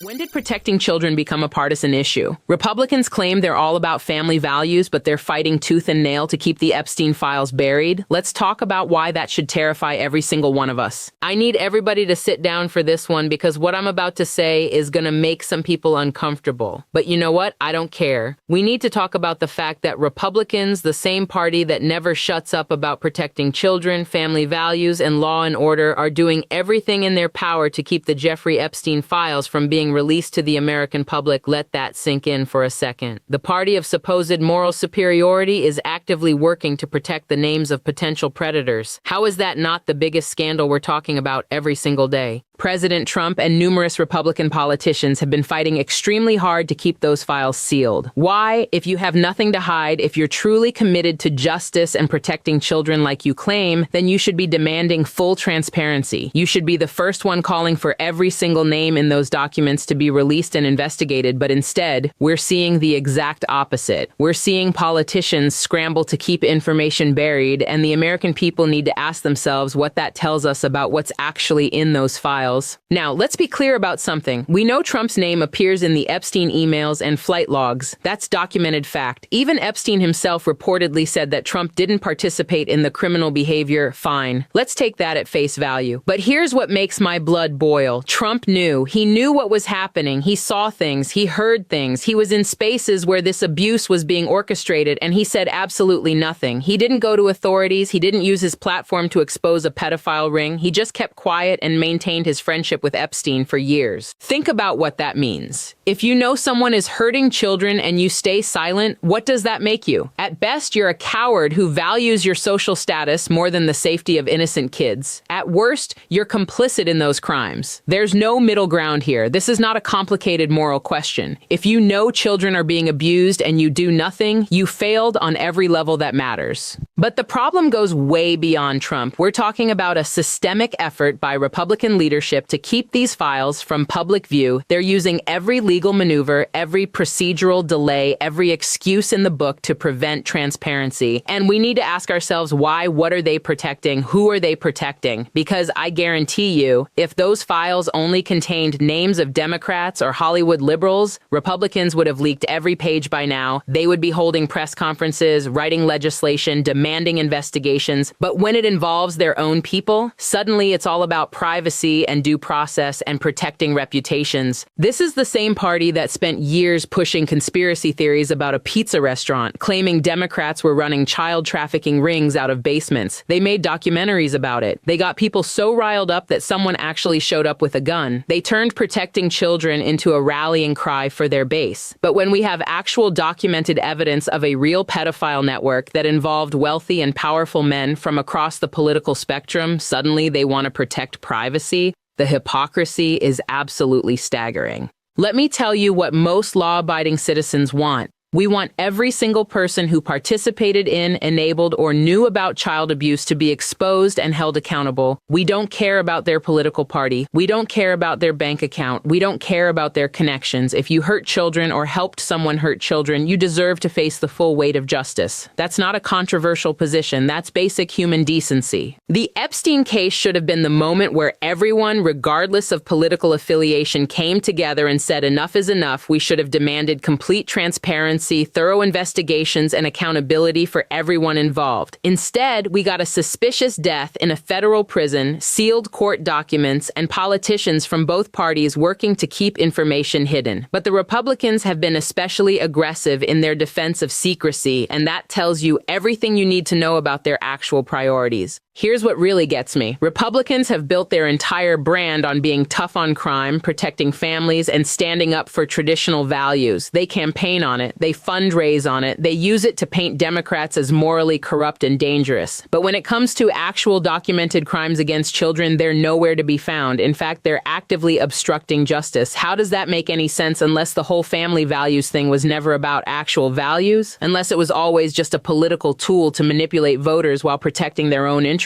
When did protecting children become a partisan issue? Republicans claim they're all about family values, but they're fighting tooth and nail to keep the Epstein files buried. Let's talk about why that should terrify every single one of us. I need everybody to sit down for this one because what I'm about to say is going to make some people uncomfortable. But you know what? I don't care. We need to talk about the fact that Republicans, the same party that never shuts up about protecting children, family values, and law and order, are doing everything in their power to keep the Jeffrey Epstein files from being released to the American public. Let that sink in for a second. The party of supposed moral superiority is actively working to protect the names of potential predators. How is that not the biggest scandal we're talking about every single day? President Trump and numerous Republican politicians have been fighting extremely hard to keep those files sealed. Why? If you have nothing to hide, if you're truly committed to justice and protecting children like you claim, then you should be demanding full transparency. You should be the first one calling for every single name in those documents to be released and investigated, but instead, we're seeing the exact opposite. We're seeing politicians scramble to keep information buried, and the American people need to ask themselves what that tells us about what's actually in those files. Now, let's be clear about something. We know Trump's name appears in the Epstein emails and flight logs. That's documented fact. Even Epstein himself reportedly said that Trump didn't participate in the criminal behavior. Fine. Let's take that at face value. But here's what makes my blood boil. Trump knew. He knew what was happening. He saw things. He heard things. He was in spaces where this abuse was being orchestrated, and he said absolutely nothing. He didn't go to authorities. He didn't use his platform to expose a pedophile ring. He just kept quiet and maintained his friendship with Epstein for years. Think about what that means. If you know someone is hurting children and you stay silent, what does that make you? At best, you're a coward who values your social status more than the safety of innocent kids. At worst, you're complicit in those crimes. There's no middle ground here. This is not a complicated moral question. If you know children are being abused and you do nothing, you failed on every level that matters. But the problem goes way beyond Trump. We're talking about a systemic effort by Republican leadership to keep these files from public view. They're using every legal maneuver, every procedural delay, every excuse in the book to prevent transparency. And we need to ask ourselves why, what are they protecting? Who are they protecting? Because I guarantee you, if those files only contained names of Democrats or Hollywood liberals, Republicans would have leaked every page by now. They would be holding press conferences, writing legislation, demanding investigations. But when it involves their own people, suddenly it's all about privacy and due process and protecting reputations. This is the same party that spent years pushing conspiracy theories about a pizza restaurant, claiming Democrats were running child trafficking rings out of basements. They made documentaries about it. They got people so riled up that someone actually showed up with a gun. They turned protecting children into a rallying cry for their base. But when we have actual documented evidence of a real pedophile network that involved wealthy and powerful men from across the political spectrum, suddenly they want to protect privacy. The hypocrisy is absolutely staggering. Let me tell you what most law-abiding citizens want. We want every single person who participated in, enabled, or knew about child abuse to be exposed and held accountable. We don't care about their political party. We don't care about their bank account. We don't care about their connections. If you hurt children or helped someone hurt children, you deserve to face the full weight of justice. That's not a controversial position. That's basic human decency. The Epstein case should have been the moment where everyone, regardless of political affiliation, came together and said enough is enough. We should have demanded complete transparency, thorough investigations, and accountability for everyone involved. Instead, we got a suspicious death in a federal prison, sealed court documents, and politicians from both parties working to keep information hidden. But the Republicans have been especially aggressive in their defense of secrecy, and that tells you everything you need to know about their actual priorities. Here's what really gets me. Republicans have built their entire brand on being tough on crime, protecting families, and standing up for traditional values. They campaign on it. They fundraise on it. They use it to paint Democrats as morally corrupt and dangerous. But when it comes to actual documented crimes against children, they're nowhere to be found. In fact, they're actively obstructing justice. How does that make any sense unless the whole family values thing was never about actual values? Unless it was always just a political tool to manipulate voters while protecting their own interests?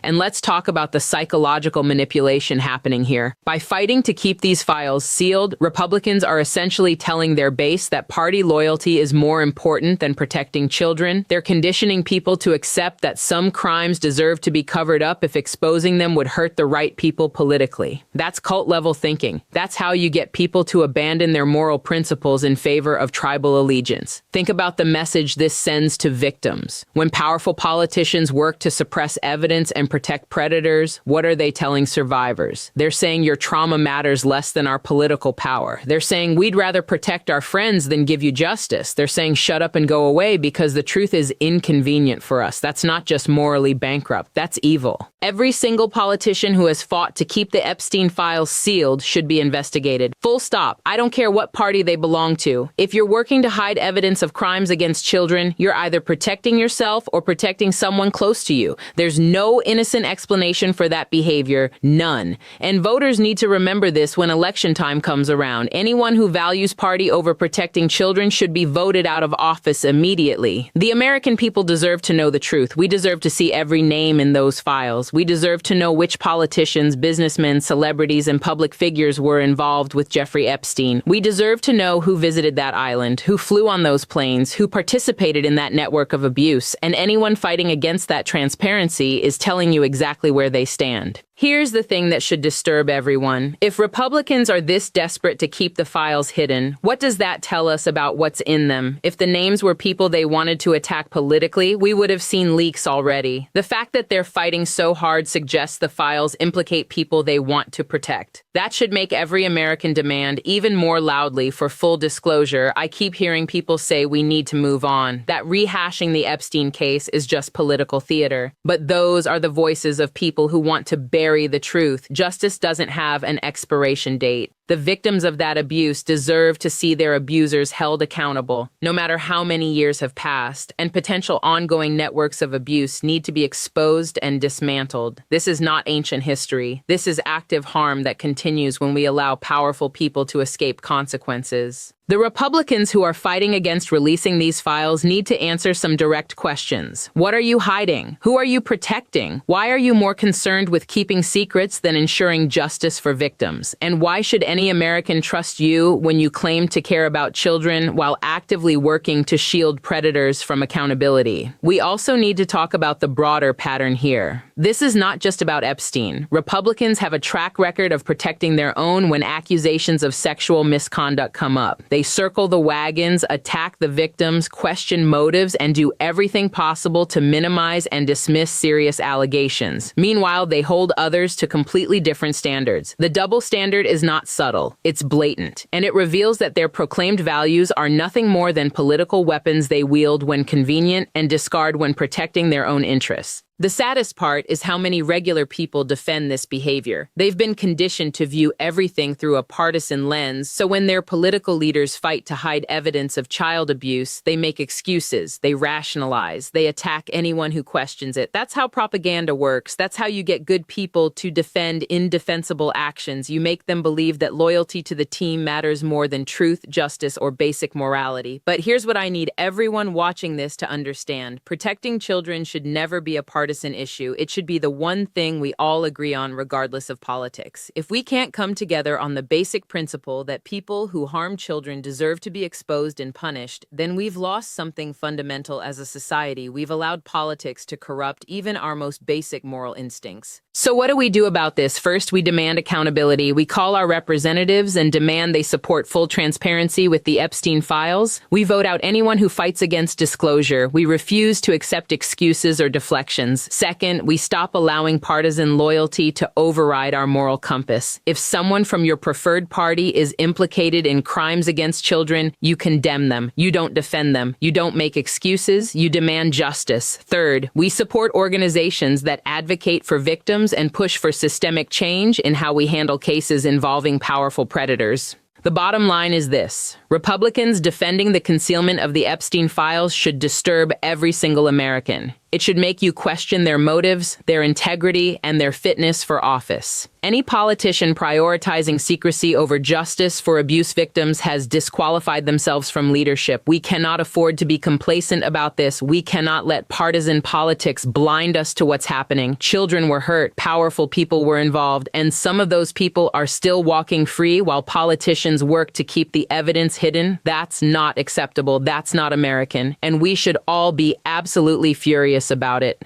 And let's talk about the psychological manipulation happening here. By fighting to keep these files sealed, Republicans are essentially telling their base that party loyalty is more important than protecting children. They're conditioning people to accept that some crimes deserve to be covered up if exposing them would hurt the right people politically. That's cult-level thinking. That's how you get people to abandon their moral principles in favor of tribal allegiance. Think about the message this sends to victims. When powerful politicians work to suppress evidence and protect predators, what are they telling survivors? They're saying your trauma matters less than our political power. They're saying we'd rather protect our friends than give you justice. They're saying shut up and go away because the truth is inconvenient for us. That's not just morally bankrupt. That's evil. Every single politician who has fought to keep the Epstein files sealed should be investigated. Full stop. I don't care what party they belong to. If you're working to hide evidence of crimes against children, you're either protecting yourself or protecting someone close to you. There's no innocent explanation for that behavior. None. And voters need to remember this when election time comes around. Anyone who values party over protecting children should be voted out of office immediately. The American people deserve to know the truth. We deserve to see every name in those files. We deserve to know which politicians, businessmen, celebrities, and public figures were involved with Jeffrey Epstein. We deserve to know who visited that island, who flew on those planes, who participated in that network of abuse, and anyone fighting against that transparency is telling you exactly where they stand. Here's the thing that should disturb everyone. If Republicans are this desperate to keep the files hidden, what does that tell us about what's in them? If the names were people they wanted to attack politically, we would have seen leaks already. The fact that they're fighting so hard suggests the files implicate people they want to protect. That should make every American demand even more loudly for full disclosure. I keep hearing people say we need to move on, that rehashing the Epstein case is just political theater. But those are the voices of people who want to bury the truth. Justice doesn't have an expiration date. The victims of that abuse deserve to see their abusers held accountable, no matter how many years have passed, and potential ongoing networks of abuse need to be exposed and dismantled. This is not ancient history. This is active harm that continues when we allow powerful people to escape consequences. The Republicans who are fighting against releasing these files need to answer some direct questions. What are you hiding? Who are you protecting? Why are you more concerned with keeping secrets than ensuring justice for victims? And why should any American trust you when you claim to care about children while actively working to shield predators from accountability? We also need to talk about the broader pattern here. This is not just about Epstein. Republicans have a track record of protecting their own when accusations of sexual misconduct come up. They circle the wagons, attack the victims, question motives, and do everything possible to minimize and dismiss serious allegations. Meanwhile, they hold others to completely different standards. The double standard is not subtle, it's blatant, and it reveals that their proclaimed values are nothing more than political weapons they wield when convenient and discard when protecting their own interests. The saddest part is how many regular people defend this behavior. They've been conditioned to view everything through a partisan lens, so when their political leaders fight to hide evidence of child abuse, they make excuses, they rationalize, they attack anyone who questions it. That's how propaganda works. That's how you get good people to defend indefensible actions. You make them believe that loyalty to the team matters more than truth, justice, or basic morality. But here's what I need everyone watching this to understand. Protecting children should never be a partisan issue. It should be the one thing we all agree on regardless of politics. If we can't come together on the basic principle that people who harm children deserve to be exposed and punished, then we've lost something fundamental as a society. We've allowed politics to corrupt even our most basic moral instincts. So what do we do about this? First, we demand accountability. We call our representatives and demand they support full transparency with the Epstein files. We vote out anyone who fights against disclosure. We refuse to accept excuses or deflections. Second, we stop allowing partisan loyalty to override our moral compass. If someone from your preferred party is implicated in crimes against children, you condemn them. You don't defend them. You don't make excuses. You demand justice. Third, we support organizations that advocate for victims and push for systemic change in how we handle cases involving powerful predators. The bottom line is this. Republicans defending the concealment of the Epstein files should disturb every single American. It should make you question their motives, their integrity, and their fitness for office. Any politician prioritizing secrecy over justice for abuse victims has disqualified themselves from leadership. We cannot afford to be complacent about this. We cannot let partisan politics blind us to what's happening. Children were hurt, powerful people were involved, and some of those people are still walking free while politicians work to keep the evidence hidden. That's not acceptable. That's not American. And we should all be absolutely furious about it.